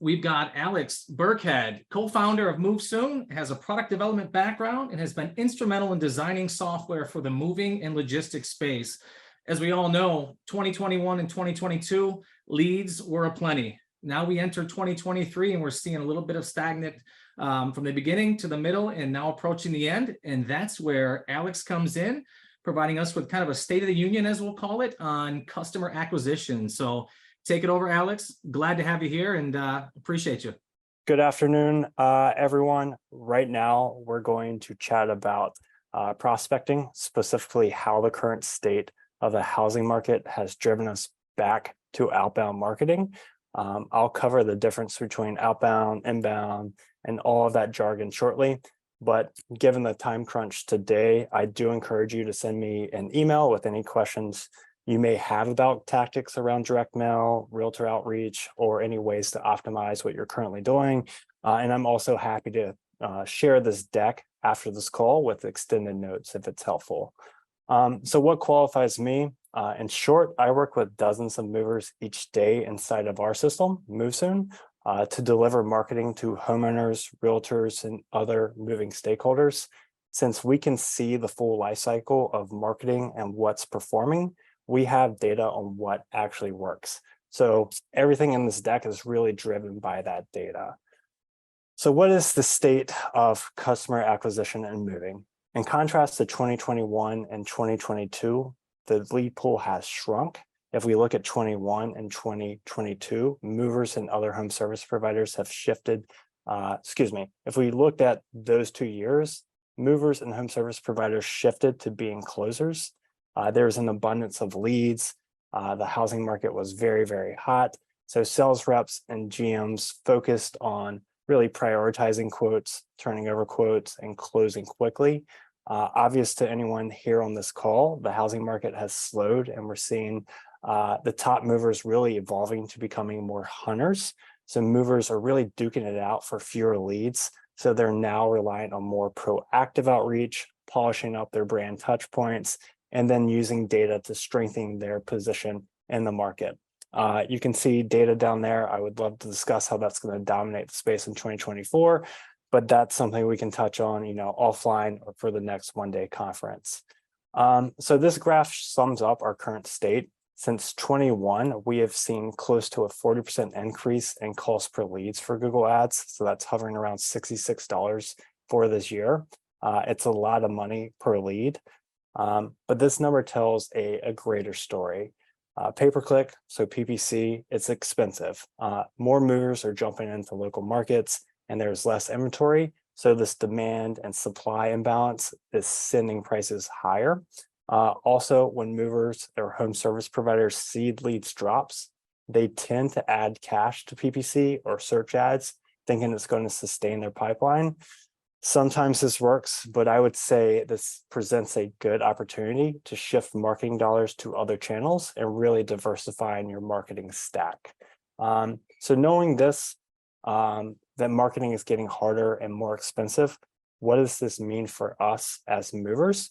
we've got Alex Burkhead, co-founder of Move Soon, has a product development background and has been instrumental in designing software for the moving and logistics space. As we all know, 2021 and 2022 leads were aplenty. Now we enter 2023 and we're seeing a little bit of stagnant from the beginning to the middle and now approaching the end. And that's where Alex comes in, providing us with kind of a state of the union, as we'll call it, on customer acquisition. So take it over, Alex. Glad to have you here and appreciate you. Good afternoon, everyone. Right now, we're going to chat about prospecting, specifically how the current state of the housing market has driven us back to outbound marketing. I'll cover the difference between outbound, inbound, and all of that jargon shortly. But given the time crunch today, I do encourage you to send me an email with any questions you may have about tactics around direct mail, realtor outreach, or any ways to optimize what you're currently doing. And I'm also happy to share this deck after this call with extended notes if it's helpful. So what qualifies me? In short, I work with dozens of movers each day inside of our system, Move Soon, to deliver marketing to homeowners, realtors, and other moving stakeholders. Since we can see the full life cycle of marketing and what's performing, we have data on what actually works. So everything in this deck is really driven by that data. So what is the state of customer acquisition and moving? In contrast to 2021 and 2022, the lead pool has shrunk. If we look at 21 and 2022, movers and other home service providers have shifted. If we looked at those 2 years, movers and home service providers shifted to being closers. There's an abundance of leads. The housing market was very, very hot. So sales reps and GMs focused on really prioritizing quotes, turning over quotes, and closing quickly. Obvious to anyone here on this call, the housing market has slowed, and we're seeing the top movers really evolving to becoming more hunters. So movers are really duking it out for fewer leads. So they're now reliant on more proactive outreach, polishing up their brand touch points, and then using data to strengthen their position in the market. You can see data down there. I would love to discuss how that's going to dominate the space in 2024, but that's something we can touch on, offline or for the next one-day conference. So this graph sums up our current state. Since 21, we have seen close to a 40% increase in calls per leads for Google Ads. So that's hovering around $66 for this year. It's a lot of money per lead. But this number tells a greater story. Pay-per-click, so PPC, it's expensive. More movers are jumping into local markets and there's less inventory. So this demand and supply imbalance is sending prices higher. Also, when movers or home service providers see leads drops, they tend to add cash to PPC or search ads, thinking it's going to sustain their pipeline. Sometimes this works, but I would say this presents a good opportunity to shift marketing dollars to other channels and really diversifying your marketing stack. So knowing this, that marketing is getting harder and more expensive, what does this mean for us as movers?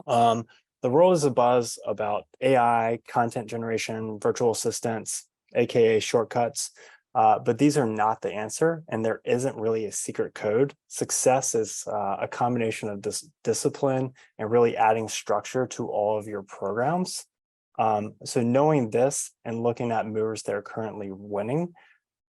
The world is abuzz about AI, content generation, virtual assistants, AKA shortcuts. But these are not the answer, and there isn't really a secret code. Success is a combination of this discipline and really adding structure to all of your programs. So knowing this and looking at movers that are currently winning,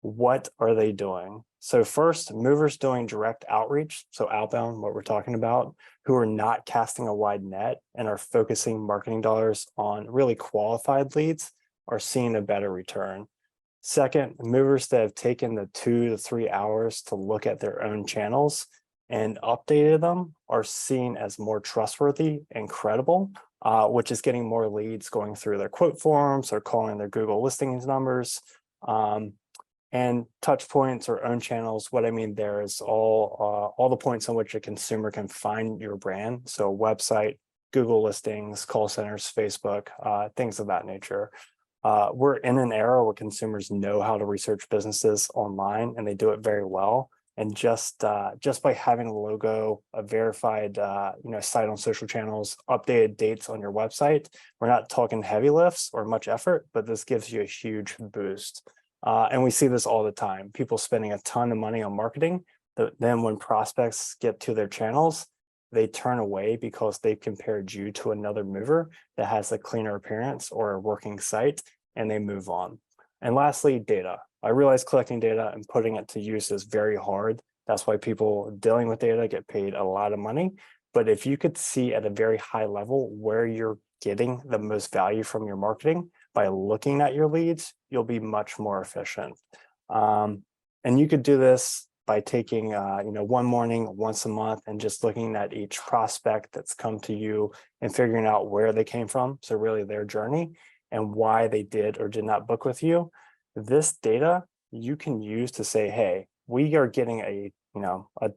what are they doing? So first, movers doing direct outreach, so outbound, what we're talking about, who are not casting a wide net and are focusing marketing dollars on really qualified leads are seeing a better return. Second, movers that have taken the 2 to 3 hours to look at their own channels and updated them are seen as more trustworthy and credible, which is getting more leads going through their quote forms or calling their Google listings numbers. And touch points or own channels, what I mean there is all the points on which a consumer can find your brand. So website, Google listings, call centers, Facebook, things of that nature. We're in an era where consumers know how to research businesses online, and they do it very well. And just by having a logo, a verified site on social channels, updated dates on your website, we're not talking heavy lifts or much effort, but this gives you a huge boost. And we see this all the time, people spending a ton of money on marketing. Then when prospects get to their channels, they turn away because they've compared you to another mover that has a cleaner appearance or a working site, and they move on. And lastly, data. I realize collecting data and putting it to use is very hard. That's why people dealing with data get paid a lot of money. But if you could see at a very high level where you're getting the most value from your marketing by looking at your leads, you'll be much more efficient. And you could do this by taking one morning once a month and just looking at each prospect that's come to you and figuring out where they came from. So really their journey and why they did or did not book with you. This data you can use to say, hey, we are getting a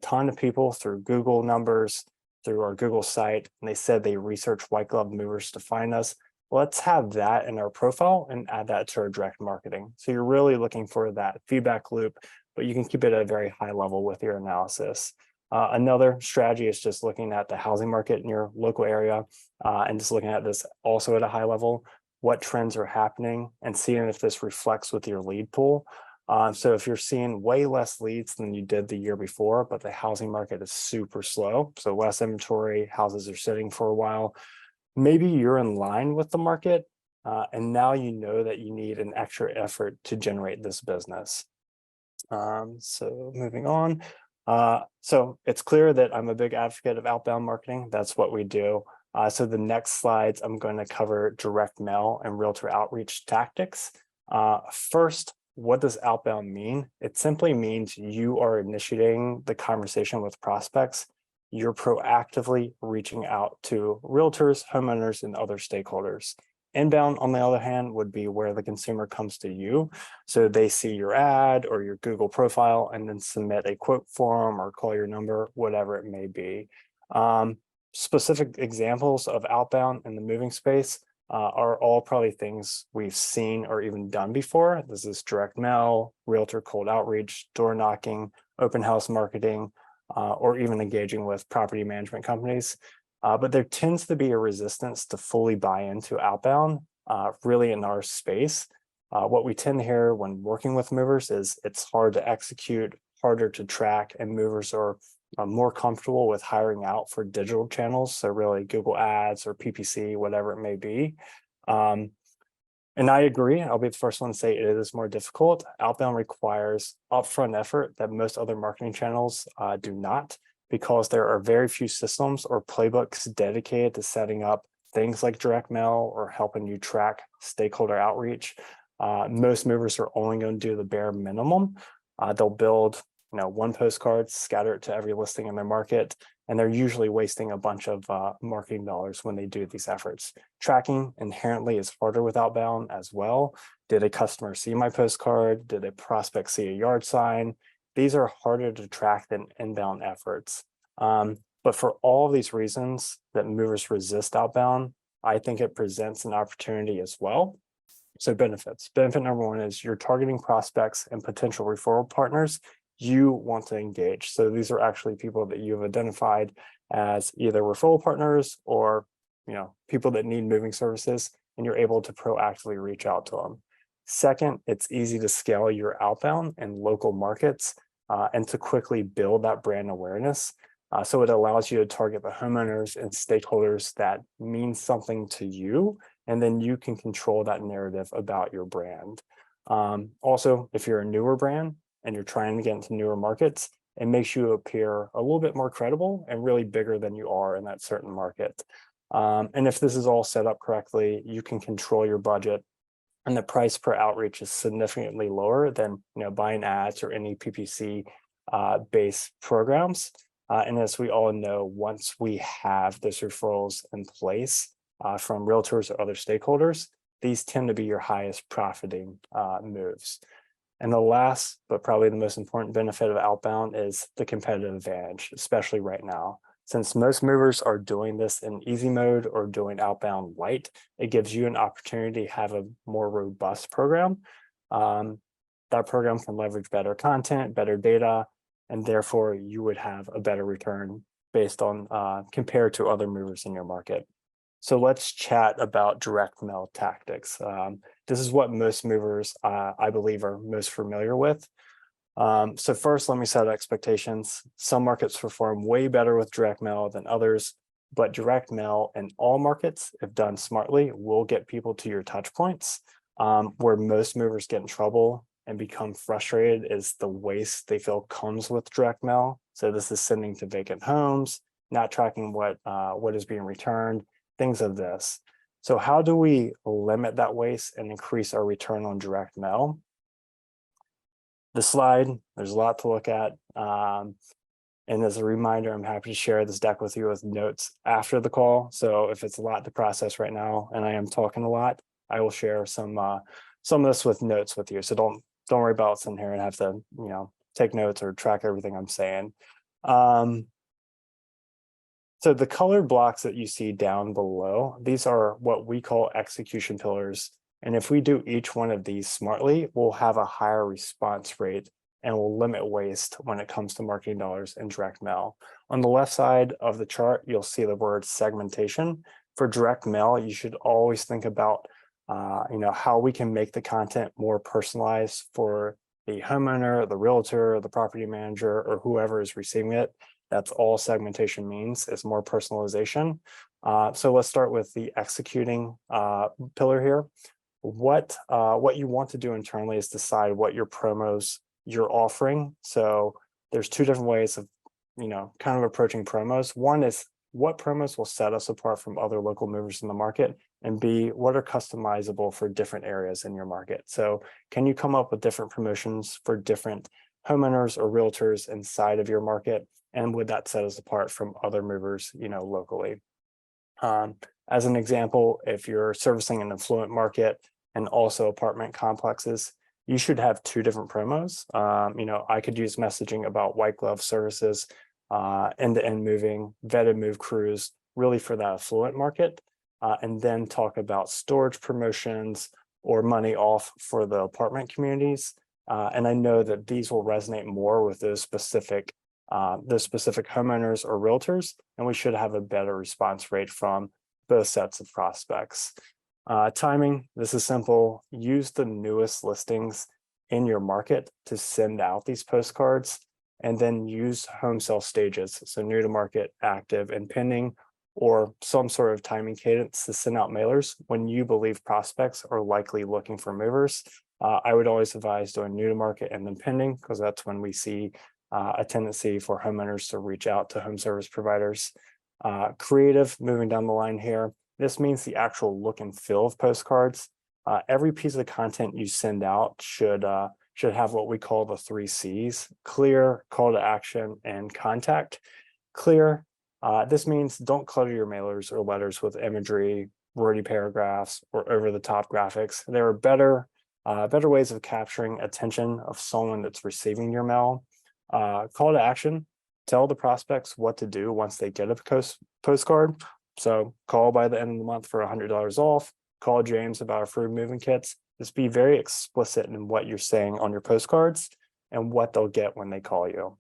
ton of people through Google numbers, through our Google site, and they said they researched white glove movers to find us. Let's have that in our profile and add that to our direct marketing. So you're really looking for that feedback loop, but you can keep it at a very high level with your analysis. Another strategy is just looking at the housing market in your local area and just looking at this also at a high level, what trends are happening and seeing if this reflects with your lead pool. So if you're seeing way less leads than you did the year before, but the housing market is super slow, so less inventory, houses are sitting for a while, maybe you're in line with the market, and now you know that you need an extra effort to generate this business. So moving on. So it's clear that I'm a big advocate of outbound marketing. That's what we do. So the next slides, I'm going to cover direct mail and realtor outreach tactics. First, what does outbound mean? It simply means you are initiating the conversation with prospects. You're proactively reaching out to realtors, homeowners, and other stakeholders. Inbound, on the other hand, would be where the consumer comes to you. So they see your ad or your Google profile and then submit a quote form or call your number, whatever it may be. Specific examples of outbound in the moving space are all probably things we've seen or even done before. This is direct mail, realtor cold outreach, door knocking, open house marketing, or even engaging with property management companies. But there tends to be a resistance to fully buy into outbound, really in our space. What we tend to hear when working with movers is it's hard to execute, harder to track, and movers are more comfortable with hiring out for digital channels. So really Google ads or PPC, whatever it may be. And I agree, I'll be the first one to say it is more difficult. Outbound requires upfront effort that most other marketing channels do not, because there are very few systems or playbooks dedicated to setting up things like direct mail or helping you track stakeholder outreach. Most movers are only going to do the bare minimum. They'll build one postcard, scatter it to every listing in their market, and they're usually wasting a bunch of marketing dollars when they do these efforts. Tracking inherently is harder with outbound as well. Did a customer see my postcard? Did a prospect see a yard sign? These are harder to track than inbound efforts. But for all of these reasons that movers resist outbound, I think it presents an opportunity as well. So benefits. Benefit number one is you're targeting prospects and potential referral partners you want to engage. So these are actually people that you've identified as either referral partners or people that need moving services, and you're able to proactively reach out to them. Second, it's easy to scale your outbound in local markets and to quickly build that brand awareness. So it allows you to target the homeowners and stakeholders that mean something to you, and then you can control that narrative about your brand. Also, if you're a newer brand and you're trying to get into newer markets, it makes you appear a little bit more credible and really bigger than you are in that certain market. And if this is all set up correctly, you can control your budget, and the price per outreach is significantly lower than buying ads or any PPC based programs. And as we all know, once we have those referrals in place from realtors or other stakeholders, these tend to be your highest profiting moves. And the last, but probably the most important benefit of outbound is the competitive advantage, especially right now. Since most movers are doing this in easy mode or doing outbound light, it gives you an opportunity to have a more robust program. That program can leverage better content, better data, and therefore you would have a better return based on compared to other movers in your market. So let's chat about direct mail tactics. This is what most movers, I believe, are most familiar with. So first, let me set expectations. Some markets perform way better with direct mail than others, but direct mail in all markets, if done smartly, will get people to your touch points. Where most movers get in trouble and become frustrated is the waste they feel comes with direct mail. So this is sending to vacant homes, not tracking what is being returned, things of this. So how do we limit that waste and increase our return on direct mail? The slide, there's a lot to look at. And as a reminder, I'm happy to share this deck with you with notes after the call. So if it's a lot to process right now and I am talking a lot, I will share some of this with notes with you. So don't worry about sitting here and have to, take notes or track everything I'm saying. So the colored blocks that you see down below, these are what we call execution pillars. And if we do each one of these smartly, we'll have a higher response rate and will limit waste when it comes to marketing dollars and direct mail. On the left side of the chart, you'll see the word segmentation. For direct mail, you should always think about how we can make the content more personalized for the homeowner, the realtor, the property manager, or whoever is receiving it. That's all segmentation means, is more personalization. So let's start with the executing pillar here. What you want to do internally is decide what your promos you're offering. So there's two different ways of, kind of approaching promos. One is what promos will set us apart from other local movers in the market, and B, what are customizable for different areas in your market. So can you come up with different promotions for different homeowners or realtors inside of your market? And would that set us apart from other movers, locally? As an example, if you're servicing an affluent market and also apartment complexes, you should have two different promos. I could use messaging about white glove services, end-to-end moving, vetted move crews, really for that affluent market, and then talk about storage promotions or money off for the apartment communities. And I know that these will resonate more with those specific homeowners or realtors, and we should have a better response rate from both sets of prospects. Timing, this is simple. Use the newest listings in your market to send out these postcards, and then use home sale stages, so new to market, active, and pending, or some sort of timing cadence to send out mailers when you believe prospects are likely looking for movers. I would always advise doing new to market and then pending, because that's when we see a tendency for homeowners to reach out to home service providers. Creative, moving down the line here. This means the actual look and feel of postcards. Every piece of content you send out should have what we call the 3 C's: clear, call to action, and contact. Clear, this means don't clutter your mailers or letters with imagery, wordy paragraphs, or over-the-top graphics. There are better ways of capturing attention of someone that's receiving your mail. Call to action, tell the prospects what to do once they get a postcard. So call by the end of the month for $100 off, call James about our free moving kits. Just be very explicit in what you're saying on your postcards and what they'll get when they call you.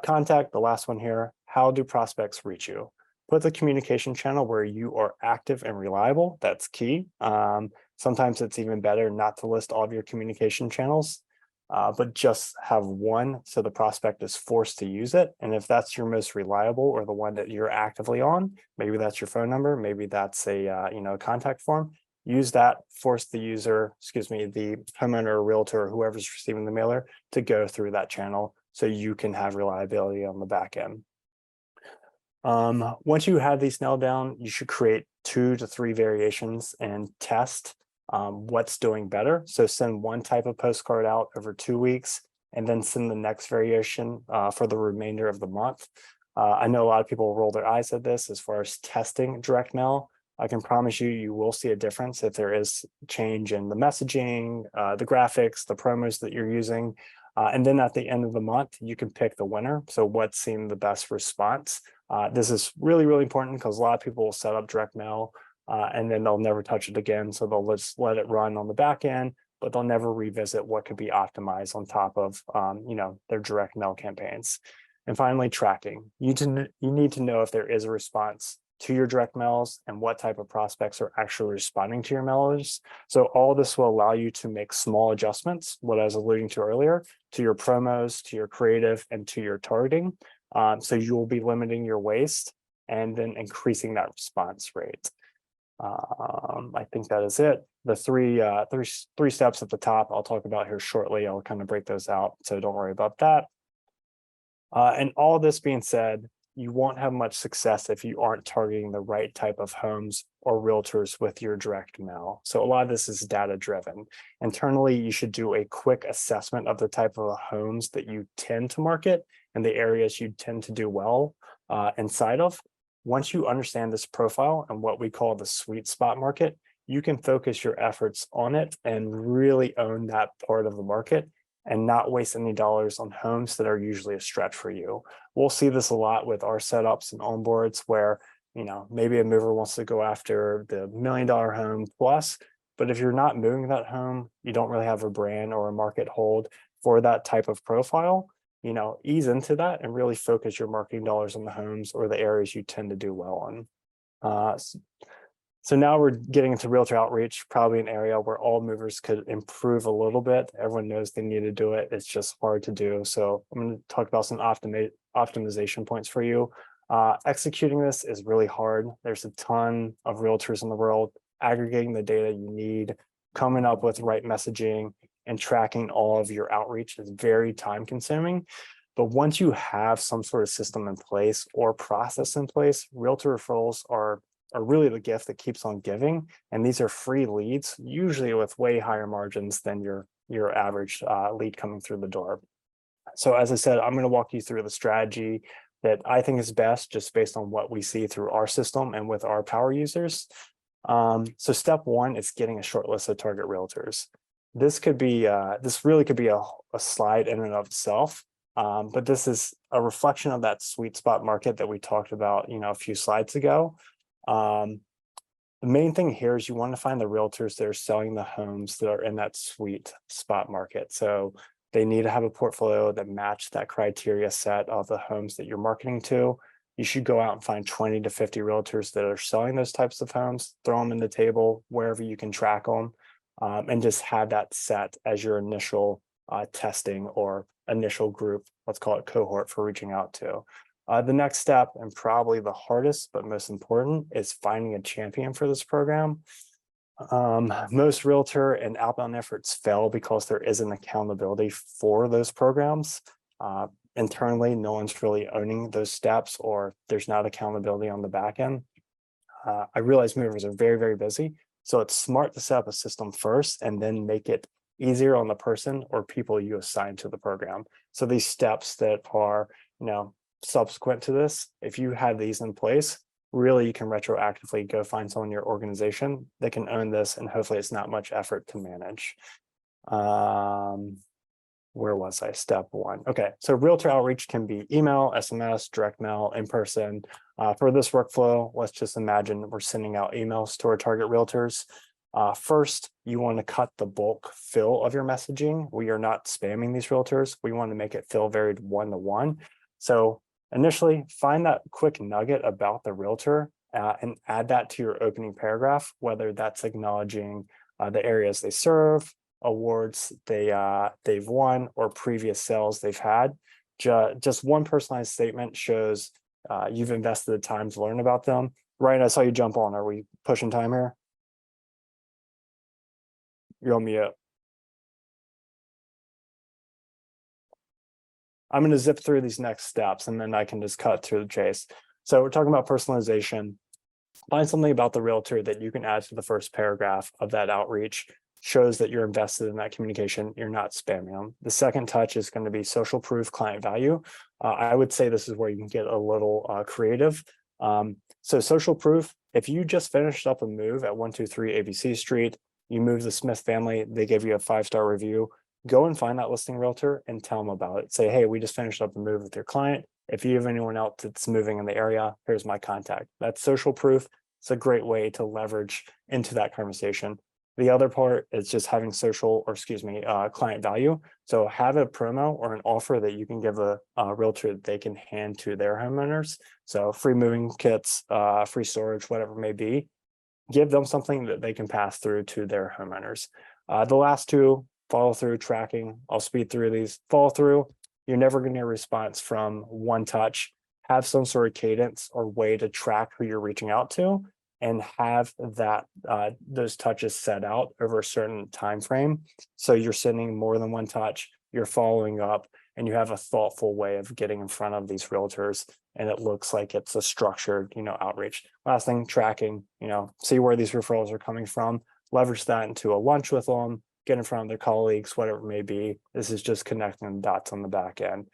Contact, the last one here. How do prospects reach you? Put the communication channel where you are active and reliable. That's key. Sometimes it's even better not to list all of your communication channels, but just have one so the prospect is forced to use it. And if that's your most reliable or the one that you're actively on, maybe that's your phone number, maybe that's a contact form, use that, force the the homeowner or realtor or whoever's receiving the mailer to go through that channel so you can have reliability on the back end. Once you have these nailed down, you should create 2 to 3 variations and test what's doing better. So send one type of postcard out over 2 weeks and then send the next variation for the remainder of the month. I know a lot of people roll their eyes at this as far as testing direct mail. I can promise you, you will see a difference if there is change in the messaging, the graphics, the promos that you're using. And then at the end of the month, you can pick the winner. So what seemed the best response? This is really, really important because a lot of people will set up direct mail and then they'll never touch it again. So they'll just let it run on the back end, but they'll never revisit what could be optimized on top of their direct mail campaigns. And finally, tracking. You need to know if there is a response to your direct mails and what type of prospects are actually responding to your mailers. So all this will allow you to make small adjustments, what I was alluding to earlier, to your promos, to your creative, and to your targeting. So you will be limiting your waste and then increasing that response rate. I think that is it. The three steps at the top I'll talk about here shortly. I'll kind of break those out, so don't worry about that. And all this being said, you won't have much success if you aren't targeting the right type of homes or realtors with your direct mail. So a lot of this is data driven. Internally, you should do a quick assessment of the type of homes that you tend to market and the areas you tend to do well inside of. Once you understand this profile and what we call the sweet spot market, you can focus your efforts on it and really own that part of the market and not waste any dollars on homes that are usually a stretch for you. We'll see this a lot with our setups and onboards where, maybe a mover wants to go after the $1 million home plus, but if you're not moving that home, you don't really have a brand or a market hold for that type of profile, ease into that and really focus your marketing dollars on the homes or the areas you tend to do well on. So now we're getting into realtor outreach, probably an area where all movers could improve a little bit. Everyone knows they need to do it. It's just hard to do. So I'm going to talk about some optimization points for you. Executing this is really hard. There's a ton of realtors in the world. Aggregating the data you need, coming up with the right messaging, and tracking all of your outreach is very time consuming. But once you have some sort of system in place or process in place, realtor referrals are really the gift that keeps on giving. And these are free leads, usually with way higher margins than your average lead coming through the door. So as I said, I'm going to walk you through the strategy that I think is best just based on what we see through our system and with our power users. So step one is getting a short list of target realtors. This really could be a slide in and of itself. But this is a reflection of that sweet spot market that we talked about, a few slides ago. The main thing here is you want to find the realtors that are selling the homes that are in that sweet spot market. So they need to have a portfolio that match that criteria set of the homes that you're marketing to. You should go out and find 20 to 50 realtors that are selling those types of homes, throw them in the table wherever you can track them, and just have that set as your initial testing or initial group, let's call it cohort, for reaching out to. The next step, and probably the hardest but most important, is finding a champion for this program. Most realtor and outbound efforts fail because there isn't accountability for those programs. Internally, no one's really owning those steps, or there's not accountability on the back end. I realize movers are very, very busy, so it's smart to set up a system first and then make it easier on the person or people you assign to the program. So these steps that are, subsequent to this, if you have these in place, really you can retroactively go find someone in your organization that can own this, and hopefully it's not much effort to manage. Where was I? Step one. Okay, so realtor outreach can be email, SMS, direct mail, in person. For this workflow, let's just imagine we're sending out emails to our target realtors. First, you want to cut the bulk fill of your messaging. We are not spamming these realtors. We want to make it feel very one-to-one. So initially, find that quick nugget about the realtor and add that to your opening paragraph, whether that's acknowledging the areas they serve, awards they've won, or previous sales they've had. Just one personalized statement shows you've invested the time to learn about them. Ryan, I saw you jump on. Are we pushing time here? You're on mute. I'm going to zip through these next steps and then I can just cut through the chase. So we're talking about personalization. Find something about the realtor that you can add to the first paragraph of that outreach. Shows that you're invested in that communication, you're not spamming them. The second touch is going to be social proof, client value. I would say this is where you can get a little creative. So social proof, if you just finished up a move at 123 ABC Street, you moved the Smith family, they give you a 5-star review, go and find that listing realtor and tell them about it. Say, hey, we just finished up a move with your client. If you have anyone else that's moving in the area, here's my contact. That's social proof. It's a great way to leverage into that conversation. The other part is just having client value. So have a promo or an offer that you can give a realtor that they can hand to their homeowners. So free moving kits, free storage, whatever it may be. Give them something that they can pass through to their homeowners. The last two, follow through, tracking. I'll speed through these. Follow through, you're never going to get a response from one touch. Have some sort of cadence or way to track who you're reaching out to, and have that those touches set out over a certain time frame. So you're sending more than one touch, you're following up, and you have a thoughtful way of getting in front of these realtors, and it looks like it's a structured, outreach. Last thing, tracking, see where these referrals are coming from, leverage that into a lunch with them, get in front of their colleagues, whatever it may be. This is just connecting the dots on the back end.